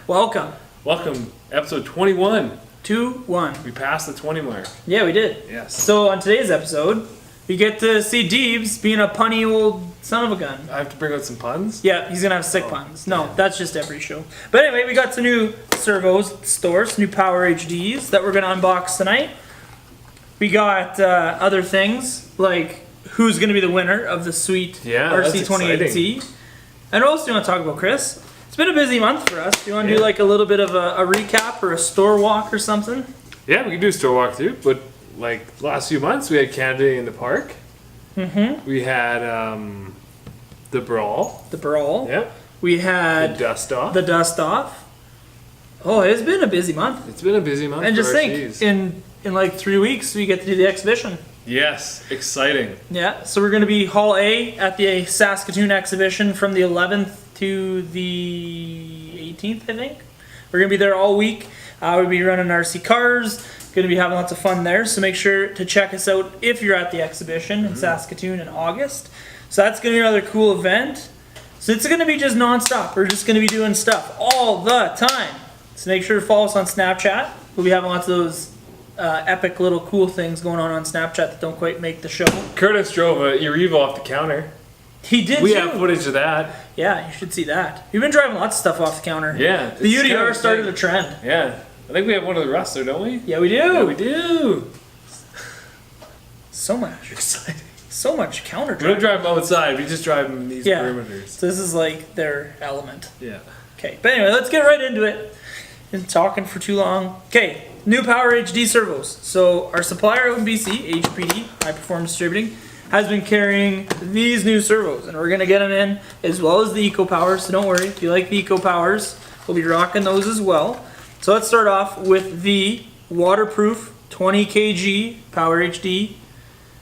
Welcome. Welcome, episode 21. 2-1. We passed the 20 mark. Yeah, we did. Yes. So on today's episode, we get to see Deebs being a punny old son of a gun. I have to bring out some puns? Yeah, he's gonna have sick puns. No, that's just every show. But anyway, we got some new Servos at the store, some new Power HDs that we're gonna unbox tonight. We got other things like who's gonna be the winner of the sweet RC28T. And what else do you want to talk about, Chris? It's been a busy month for us. Do you want to do like a little bit of a recap or a store walk or something? Yeah, we can do a store walk too. But like the last few months, we had Canada Day in the park. Mm-hmm. We had the Brawl. The Brawl. Yep. We had the Dust Off. The Dust Off. Oh, it's been a busy month. It's been a busy month. And for just RCs. think, in like 3 weeks, we get to do the exhibition. Yes, exciting. Yeah, so we're going to be Hall A at the Saskatoon exhibition from the 11th to the 18th, I think. We're going to be there all week. We'll be running RC cars. Going to be having lots of fun there. So make sure to check us out if you're at the exhibition in Saskatoon in August. So that's going to be another cool event. So it's going to be just nonstop. We're just going to be doing stuff all the time. So make sure to follow us on Snapchat. We'll be having lots of those epic little cool things going on Snapchat that don't quite make the show. Curtis drove a Erivo off the counter. He did. We too. have footage of that. Yeah, you should see that. You've been driving lots of stuff off the counter. Yeah. The UDR started a trend. Yeah. I think we have one of the Ruster, don't we? Yeah, we do. Yeah, we do. So much. Exciting. So much counter We don't driving. drive them outside. We just drive them in these perimeters. So this is like their element. Yeah. Okay, but anyway, let's get right into it. Been talking for too long. Okay, new Power HD servos. So our supplier out in BC, HPD, High Performance Distributing, has been carrying these new servos, and we're gonna get them in as well as the Eco Powers. So don't worry, if you like the Eco Powers, we'll be rocking those as well. So let's start off with the waterproof 20 kg Power HD.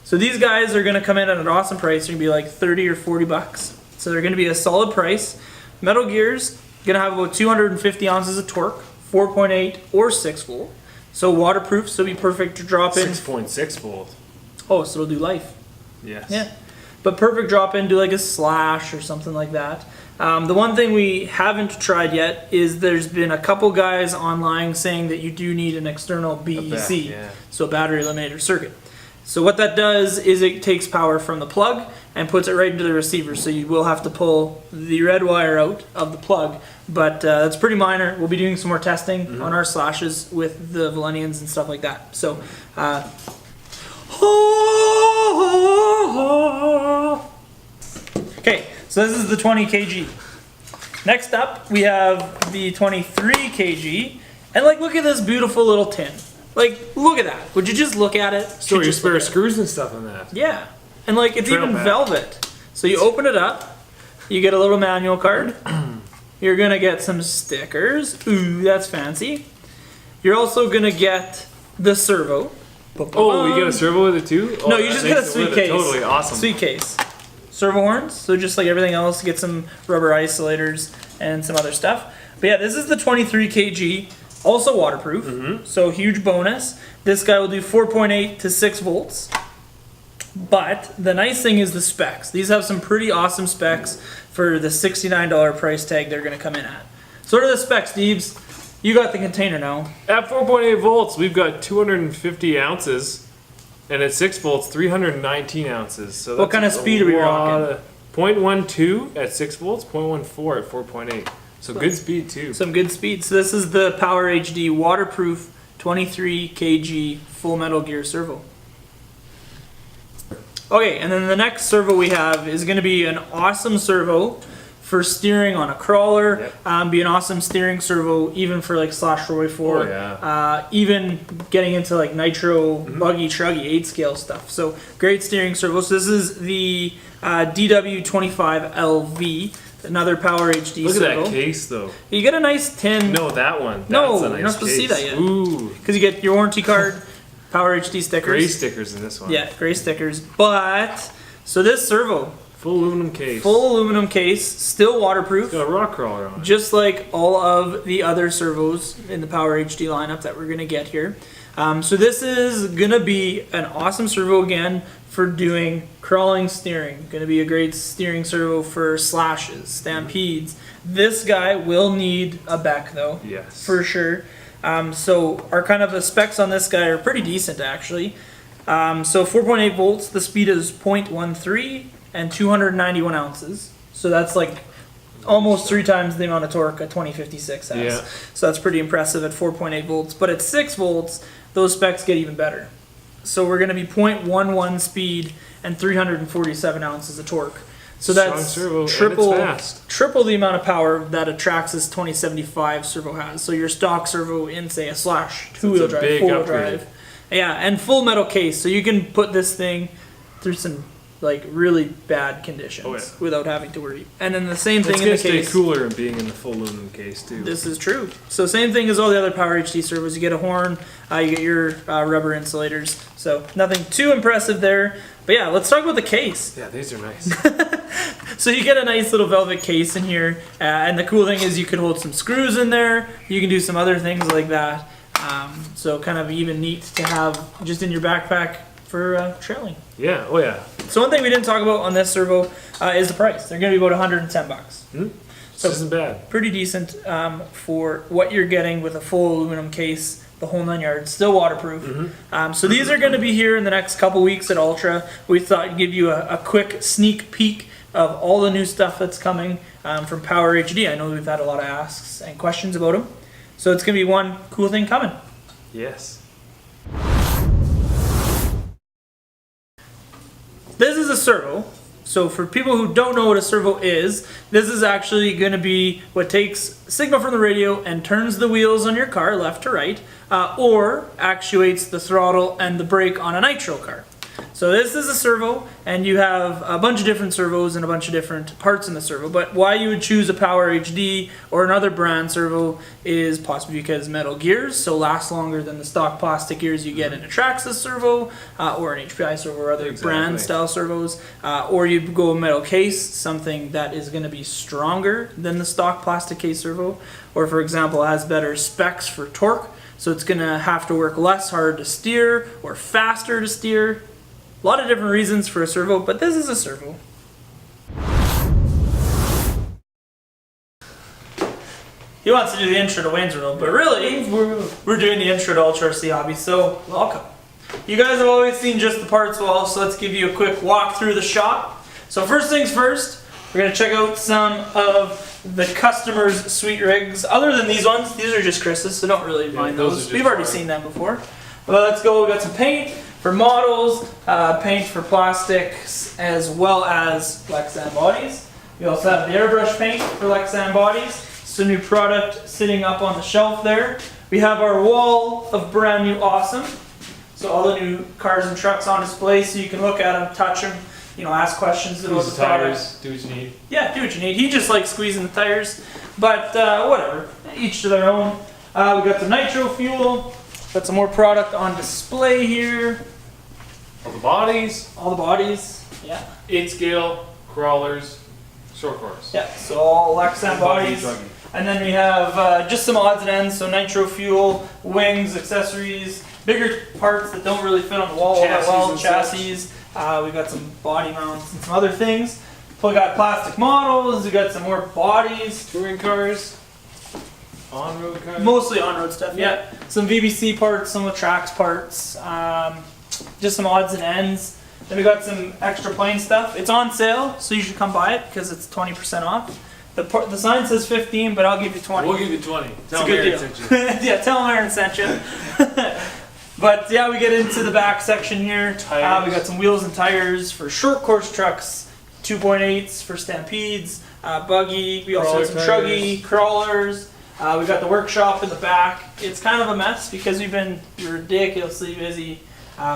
So these guys are gonna come in at an awesome price. They're gonna be like 30 or 40 bucks. So they're gonna be a solid price. Metal gears, gonna have about 250 ounces of torque, 4.8 or 6 volt. So waterproof, so it'll be perfect to drop in. 6.6 volt. Oh, so it'll do life. Yes. Yeah. But perfect drop in, do like a slash or something like that. The one thing we haven't tried yet is there's been a couple guys online saying that you do need an external BEC, so battery eliminator circuit. So what that does is it takes power from the plug and puts it right into the receiver. So you will have to pull the red wire out of the plug, but that's pretty minor. We'll be doing some more testing on our slashes with the Valenians and stuff like that. So. Okay, so this is the 20 kg. Next up, we have the 23 kg. And like, look at this beautiful little tin. Like, look at that. Would you just look at it? So your spare screws and stuff on that. Yeah. And like, it's even velvet. So you open it up, you get a little manual card. You're gonna get some stickers. Ooh, that's fancy. You're also gonna get the servo. Oh, you get a servo with it too? Oh, no, you just get a sweet case. Totally awesome. Sweet case. Servo horns, so just like everything else, get some rubber isolators and some other stuff. But yeah, this is the 23 kg, also waterproof, so huge bonus. This guy will do 4.8 to 6 volts. But the nice thing is the specs. These have some pretty awesome specs for the $69 price tag they're going to come in at. So what are the specs, Deebs? You got the container now. At 4.8 volts, we've got 250 ounces, and at 6 volts, 319 ounces. So what kind of speed are we rocking? 0.12 at 6 volts, 0.14 at 4.8. So good speed too. Some good speed. So this is the Power HD waterproof 23 kg full metal gear servo. Okay, and then the next servo we have is going to be an awesome servo for steering on a crawler, be an awesome steering servo even for like slash Roy 4, even getting into like nitro, buggy, truggy, 8 scale stuff. So great steering servo. So this is the DW25LV, another Power HD Look servo. at that case though. You get a nice tin. No, that one. No, That's a nice you're not supposed to see that yet. Ooh. Because you get your warranty card, Power HD stickers. Gray stickers in this one. Yeah, gray stickers. But, so this servo, full aluminum case. Full aluminum case, still waterproof. It's got a rock crawler on it. Just like all of the other servos in the Power HD lineup that we're going to get here. So this is gonna be an awesome servo again for doing crawling steering. Gonna be a great steering servo for slashes, stampedes. This guy will need a Beck though, Yes. for sure. So our kind of the specs on this guy are pretty decent actually. So 4.8 volts, the speed is 0.13 and 291 ounces. So that's like almost 3 times the amount of torque a 2056 has. Yeah. So that's pretty impressive at 4.8 volts. But at 6 volts, those specs get even better. So we're going to be 0.11 speed and 347 ounces of torque. So that's Strong servo, and it's fast. triple the amount of power that a Traxxas 2075 servo has. So your stock servo in, say, a Slash, two-wheel drive, big four-wheel upgrade. drive. Yeah, and full metal case. So you can put this thing through some like really bad conditions without having to worry. And then the same thing It's in the gonna stay case. cooler and being in the full aluminum case too. This is true. So same thing as all the other Power HD servos. You get a horn, you get your rubber insulators. So nothing too impressive there. But yeah, let's talk about the case. Yeah, these are nice. So you get a nice little velvet case in here, and the cool thing is you can hold some screws in there. You can do some other things like that. So kind of even neat to have just in your backpack for trailing. Yeah. Oh yeah. So one thing we didn't talk about on this servo is the price. They're going to be about $110. So isn't bad. Pretty decent for what you're getting with a full aluminum case, the whole 9 yards, still waterproof. So these are going to be here in the next couple weeks at Ultra. We thought I'd give you a quick sneak peek of all the new stuff that's coming from Power HD. I know we've had a lot of asks and questions about them. So it's going to be one cool thing coming. Yes. This is a servo. So for people who don't know what a servo is, this is actually going to be what takes signal from the radio and turns the wheels on your car left to right, or actuates the throttle and the brake on a nitro car. So this is a servo, and you have a bunch of different servos and a bunch of different parts in the servo. But why you would choose a Power HD or another brand servo is possibly because metal gears, so last longer than the stock plastic gears you get in a Traxxas servo or an HPI servo or other brand style servos. Or you go a metal case, something that is going to be stronger than the stock plastic case servo, or for example has better specs for torque. So it's going to have to work less hard to steer or faster to steer. A lot of different reasons for a servo, but this is a servo. He wants to do the intro to Wayne's World, but really, we're doing the intro to Ultra RC Hobbies, so welcome. You guys have always seen just the parts wall, so let's give you a quick walk through the shop. So first things first, we're going to check out some of the customers' sweet rigs. Other than these ones, these are just Chris's, so don't really mind those. We've already seen them before. But let's go, we got some paint for models, paint for plastics, as well as Lexan bodies. We also have the airbrush paint for Lexan bodies. It's a new product sitting up on the shelf there. We have our wall of brand new awesome. So all the new cars and trucks on display, so you can look at them, touch them, ask questions about the tires, do what you need. Yeah, do what you need. He just likes squeezing the tires, but whatever, each to their own. We got some nitro fuel, got some more product on display here. All the bodies. All the bodies, yeah. 8 scale, crawlers, short course. Yeah, so all Lexan bodies. And then we have just some odds and ends, so nitro fuel, wings, accessories, bigger parts that don't really fit on the wall all that well, chassis. We got some body mounts and some other things. We got plastic models, we got some more bodies. Touring cars, on-road cars. Mostly on-road stuff, yeah. Some VBC parts, some of the Trax parts, just some odds and ends. Then we got some extra plane stuff. It's on sale, so you should come buy it because it's 20% off. The sign says 15, but I'll give you 20. We'll give you 20. It's a good deal. Yeah, tell them Aaron sent you. But yeah, we get into the back section here. We got some wheels and tires for short course trucks, 2.8s for stampedes, buggy. We also have some truggy, crawlers. We got the workshop in the back. It's kind of a mess because we've been ridiculously busy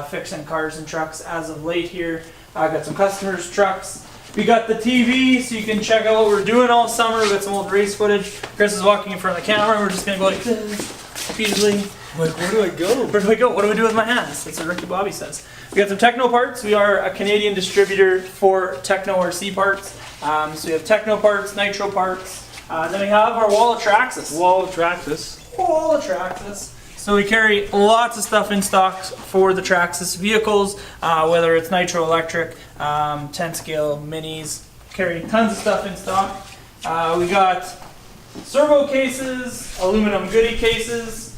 fixing cars and trucks as of late here. Got some customers' trucks. We got the TV, so you can check out what we're doing all summer. We got some old race footage. Chris is walking in front of the camera. We're just gonna go like this, repeatedly. Like, where do I go? Where do I go? What do we do with my hands? That's what Ricky Bobby says. We got some Techno parts. We are a Canadian distributor for Techno RC parts. So we have Techno parts, Nitro parts. Then we have our wall of Traxxas. Wall of Traxxas. Wall of Traxxas. So we carry lots of stuff in stock for the Traxxas vehicles, whether it's nitro electric, 10 scale, minis, carry tons of stuff in stock. We got servo cases, aluminum goodie cases,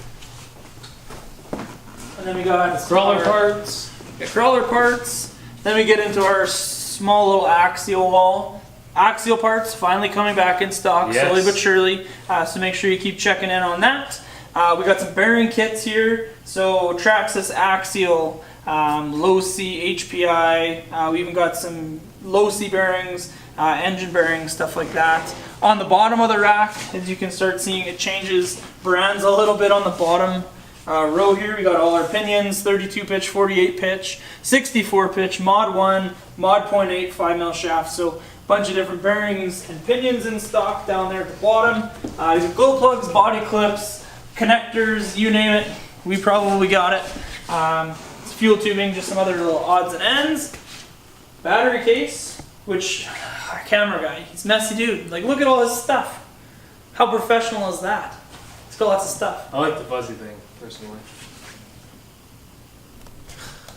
and then we got Crawler parts. Crawler parts. Then we get into our small little axial wall. Axial parts finally coming back in stock, Yes. slowly but surely. So make sure you keep checking in on that. We got some bearing kits here. So Traxxas axial, low C HPI. We even got some low C bearings, engine bearings, stuff like that. On the bottom of the rack, as you can start seeing, it changes brands a little bit on the bottom row here. We got all our pinions, 32 pitch, 48 pitch, 64 pitch, mod 1, mod 0.8, 5mm shaft. So bunch of different bearings and pinions in stock down there at the bottom. These are glow plugs, body clips, connectors, you name it. We probably got it. It's fuel tubing, just some other little odds and ends. Battery case, which our camera guy, he's a messy dude. Like, look at all this stuff. How professional is that? It's got lots of stuff. I like the fuzzy thing, personally.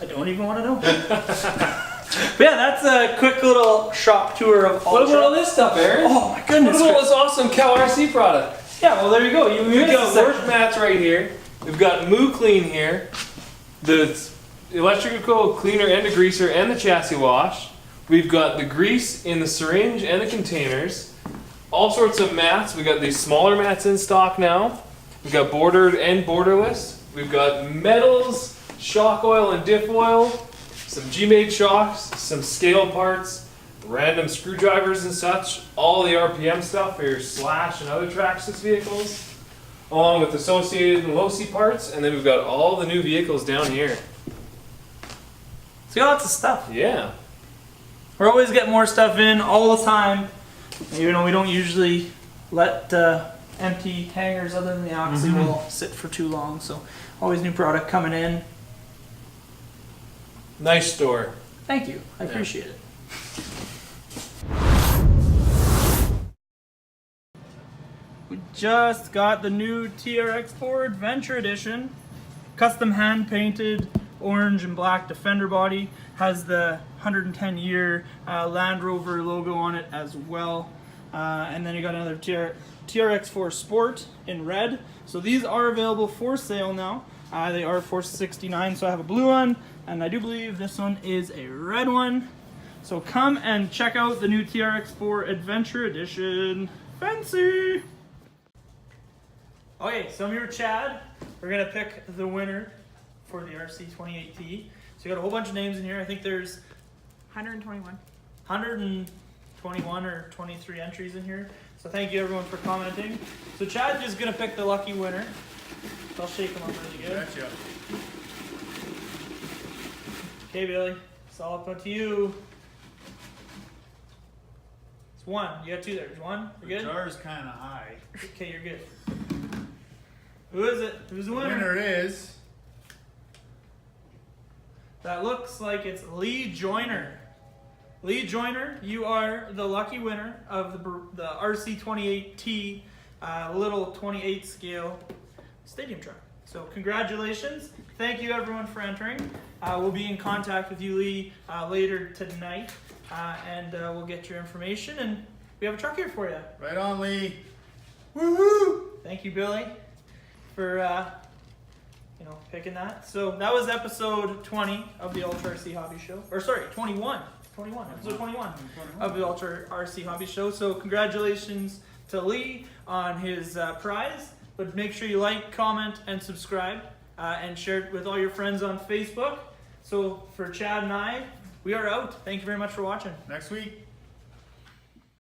I don't even want to know. But yeah, that's a quick little shop tour of What about all this stuff, Aaron? Oh my goodness. What about this awesome Cal RC product? Yeah, well there you go. We've got work mats right here. We've got Moo Clean here. The electrical cleaner and degreaser and the chassis wash. We've got the grease in the syringe and the containers. All sorts of mats. We've got these smaller mats in stock now. We've got bordered and borderless. We've got metals, shock oil and diff oil, some G-made shocks, some scale parts, random screwdrivers and such, all the RPM stuff for your Slash and other Traxxas vehicles, along with associated and low-C parts, and then we've got all the new vehicles down here. So got lots of stuff. Yeah. We're always getting more stuff in all the time. Even though we don't usually let empty hangers other than the oxy will sit for too long. So always new product coming in. Nice store. Thank you. I appreciate it. We just got the new TRX4 Adventure Edition. Custom hand painted orange and black Defender body. Has the 110 year Land Rover logo on it as well. And then you got another TRX4 Sport in red. So these are available for sale now. They are $469, so I have a blue one, and I do believe this one is a red one. So come and check out the new TRX4 Adventure Edition. Fancy! Okay, so I'm here with Chad. We're gonna pick the winner for the RC28T. So you got a whole bunch of names in here. I think there's 121. 121 or 23 entries in here. So thank you everyone for commenting. So Chad's just gonna pick the lucky winner. I'll shake him up really good. Gotcha. Okay, Billy, it's all up to you. It's one. You got two there. There's one. You're The good? jar's kind of high. Okay, you're good. Who is it? Who's the winner? Winner is That looks like it's Lee Joyner. Lee Joyner, you are the lucky winner of the RC28T little 28 scale stadium truck. So congratulations. Thank you everyone for entering. We'll be in contact with you, Lee, later tonight, and we'll get your information, and we have a truck here for you. right on, Lee. Woohoo! Thank you, Billy, for picking that. So that was episode 20 of the Ultra RC Hobby Show. Or sorry, 21. Episode 21 of the Ultra RC Hobby Show. So congratulations to Lee on his prize. But make sure you like, comment, and subscribe, and share it with all your friends on Facebook. So for Chad and I, we are out. Thank you very much for watching. Next week.